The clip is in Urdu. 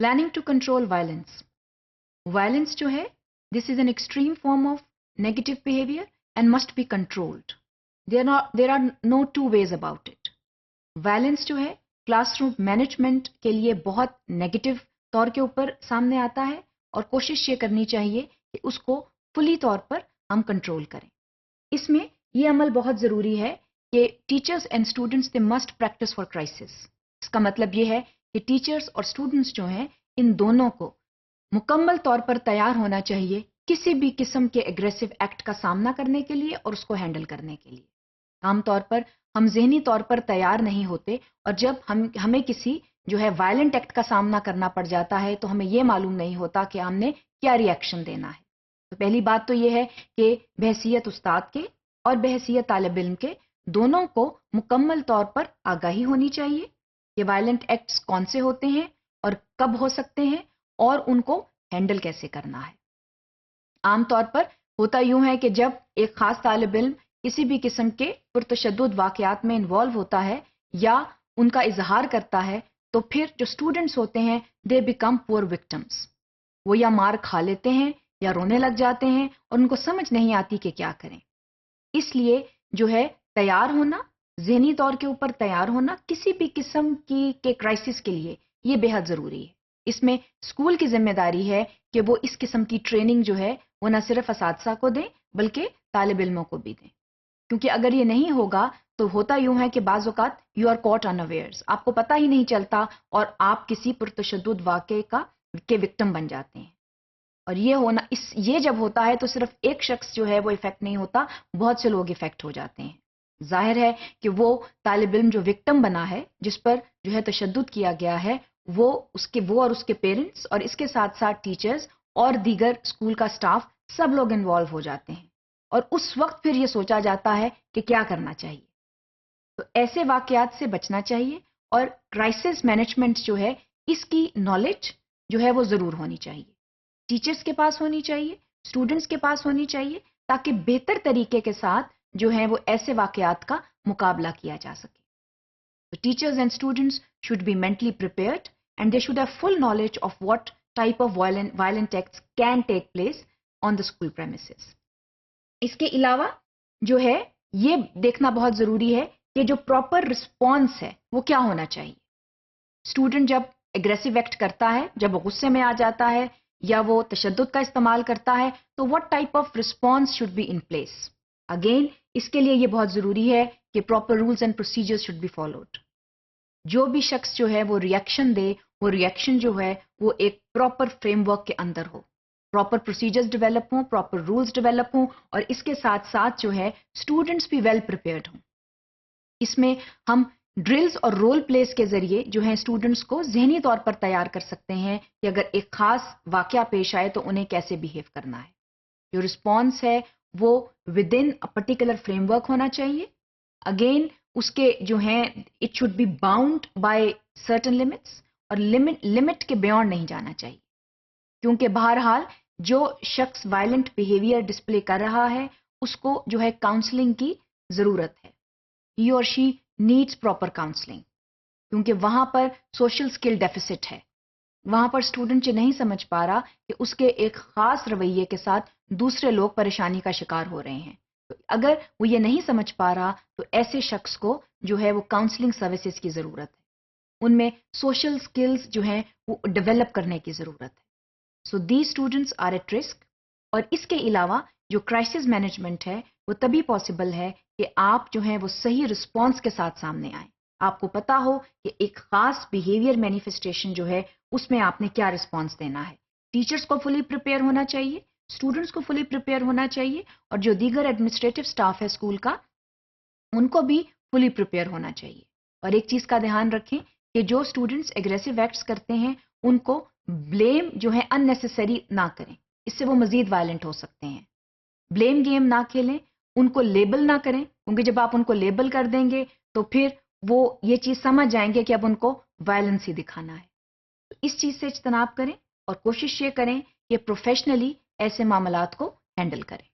Planning to control violence. Violence جو ہے this is an extreme form of negative behaviour and must be controlled. There are no two ways about it. Violence جو ہے کلاس روم مینجمنٹ کے لیے بہت نیگیٹو طور کے اوپر سامنے آتا ہے اور کوشش یہ کرنی چاہیے کہ اس کو فلی طور پر ہم کنٹرول کریں. اس میں یہ عمل بہت ضروری ہے کہ teachers and students they must practice for crisis. اس کا مطلب یہ ہے کہ ٹیچرز اور اسٹوڈنٹس جو ہیں ان دونوں کو مکمل طور پر تیار ہونا چاہیے کسی بھی قسم کے ایگریسو ایکٹ کا سامنا کرنے کے لیے اور اس کو ہینڈل کرنے کے لیے. عام طور پر ہم ذہنی طور پر تیار نہیں ہوتے اور جب ہمیں کسی جو ہے وائلنٹ ایکٹ کا سامنا کرنا پڑ جاتا ہے تو ہمیں یہ معلوم نہیں ہوتا کہ ہم نے کیا ری ایکشن دینا ہے. تو پہلی بات تو یہ ہے کہ بحیثیت استاد کے اور بحیثیت طالب علم کے دونوں کو مکمل طور پر آگاہی ہونی چاہیے کہ وائلنٹ ایکٹس کون سے ہوتے ہیں اور کب ہو سکتے ہیں اور ان کو ہینڈل کیسے کرنا ہے. عام طور پر ہوتا یوں ہے کہ جب ایک خاص طالب علم کسی بھی قسم کے پرتشدد واقعات میں انوالو ہوتا ہے یا ان کا اظہار کرتا ہے تو پھر جو اسٹوڈنٹس ہوتے ہیں دے بیکم پور وکٹمس. وہ یا مار کھا لیتے ہیں یا رونے لگ جاتے ہیں اور ان کو سمجھ نہیں آتی کہ کیا کریں. اس لیے جو ہے تیار ہونا، ذہنی طور کے اوپر تیار ہونا کسی بھی قسم کے کرائسس کے لیے یہ بے حد ضروری ہے. اس میں اسکول کی ذمہ داری ہے کہ وہ اس قسم کی ٹریننگ جو ہے وہ نہ صرف اساتذہ کو دیں بلکہ طالب علموں کو بھی دیں. کیونکہ اگر یہ نہیں ہوگا تو ہوتا یوں ہے کہ بعض اوقات یو آر کاٹ انویئرز، آپ کو پتہ ہی نہیں چلتا اور آپ کسی پرتشدد واقعے کے وکٹم بن جاتے ہیں. اور یہ جب ہوتا ہے تو صرف ایک شخص جو ہے وہ افیکٹ نہیں ہوتا، بہت سے لوگ افیکٹ ہو جاتے ہیں. ظاہر ہے کہ وہ طالب علم جو وکٹم بنا ہے، جس پر جو ہے تشدد کیا گیا ہے، وہ اور اس کے پیرنٹس اور اس کے ساتھ ساتھ ٹیچرز اور دیگر اسکول کا سٹاف سب لوگ انوالو ہو جاتے ہیں. اور اس وقت پھر یہ سوچا جاتا ہے کہ کیا کرنا چاہیے. تو ایسے واقعات سے بچنا چاہیے اور کرائسس مینجمنٹ جو ہے اس کی نالج جو ہے وہ ضرور ہونی چاہیے. ٹیچرز کے پاس ہونی چاہیے، اسٹوڈنٹس کے پاس ہونی چاہیے تاکہ بہتر طریقے کے ساتھ جو ہے وہ ایسے واقعات کا مقابلہ کیا جا سکے. Teachers and students should be mentally prepared and they should have full knowledge of what type of violent acts can take place on the school premises. اس کے علاوہ جو ہے یہ دیکھنا بہت ضروری ہے کہ جو پراپر رسپانس ہے وہ کیا ہونا چاہیے. اسٹوڈنٹ جب ایگریسو ایکٹ کرتا ہے، جب وہ غصے میں آ جاتا ہے یا وہ تشدد کا استعمال کرتا ہے تو what type of response should be in place. Again اس کے لیے یہ بہت ضروری ہے کہ proper rules and procedures should be followed. جو بھی شخص جو ہے وہ ریئیکشن دے، وہ ریئیکشن جو ہے وہ ایک پراپر فریم ورک کے اندر ہو، پراپر پروسیجرز ڈیولپ ہوں، پراپر رولز ڈیولپ ہوں اور اس کے ساتھ ساتھ جو ہے اسٹوڈنٹس بھی ویل پریپیئرڈ ہوں. اس میں ہم ڈرلز اور رول پلیز کے ذریعے جو ہیں اسٹوڈنٹس کو ذہنی طور پر تیار کر سکتے ہیں کہ اگر ایک خاص واقعہ پیش آئے تو انہیں کیسے بیہیو کرنا ہے. جو رسپانس ہے وہ within a particular framework ہونا چاہیے. اگین اس کے جو ہیں it should be bound by certain limits اور لمٹ کے بیونڈ نہیں جانا چاہیے. کیونکہ بہرحال جو شخص وائلنٹ بیہیویئر ڈسپلے کر رہا ہے اس کو جو ہے کاؤنسلنگ کی ضرورت ہے. ہی اور شی نیڈس پراپر کاؤنسلنگ، کیونکہ وہاں پر سوشل اسکل ڈیفیسٹ ہے. وہاں پر اسٹوڈنٹ یہ نہیں سمجھ پا رہا کہ اس کے ایک خاص رویے کے ساتھ دوسرے لوگ پریشانی کا شکار ہو رہے ہیں. تو اگر وہ یہ نہیں سمجھ پا رہا تو ایسے شخص کو جو ہے وہ کاؤنسلنگ سروسز کی ضرورت ہے. ان میں سوشل اسکلز جو ہیں وہ ڈیولپ کرنے کی ضرورت ہے. So these students are at risk. اور اس کے علاوہ جو کرائسس مینجمنٹ ہے وہ تبھی پاسبل ہے کہ آپ جو ہیں وہ صحیح رسپانس کے ساتھ سامنے آئیں. آپ کو پتا ہو کہ ایک خاص بیہیویئر مینیفیسٹیشن جو ہے اس میں آپ نے کیا رسپانس دینا ہے. ٹیچرز کو فلی پریپیئر ہونا چاہیے، اسٹوڈنٹس کو فلی پریپیئر ہونا چاہیے اور جو دیگر ایڈمنسٹریٹو سٹاف ہے اسکول کا ان کو بھی فلی پریپیئر ہونا چاہیے. اور ایک چیز کا دھیان رکھیں کہ جو اسٹوڈنٹس ایگریسو ایکٹس کرتے ہیں ان کو بلیم جو ہے ان نیسیسری نہ کریں، اس سے وہ مزید وائلنٹ ہو سکتے ہیں. بلیم گیم نہ کھیلیں، ان کو لیبل نہ کریں، کیونکہ جب آپ ان کو لیبل کر دیں گے تو پھر وہ یہ چیز سمجھ جائیں گے کہ اب ان کو وائلنس ہی دکھانا ہے. تو اس چیز سے اجتناب کریں اور کوشش یہ کریں کہ پروفیشنلی ایسے معاملات کو ہینڈل کریں.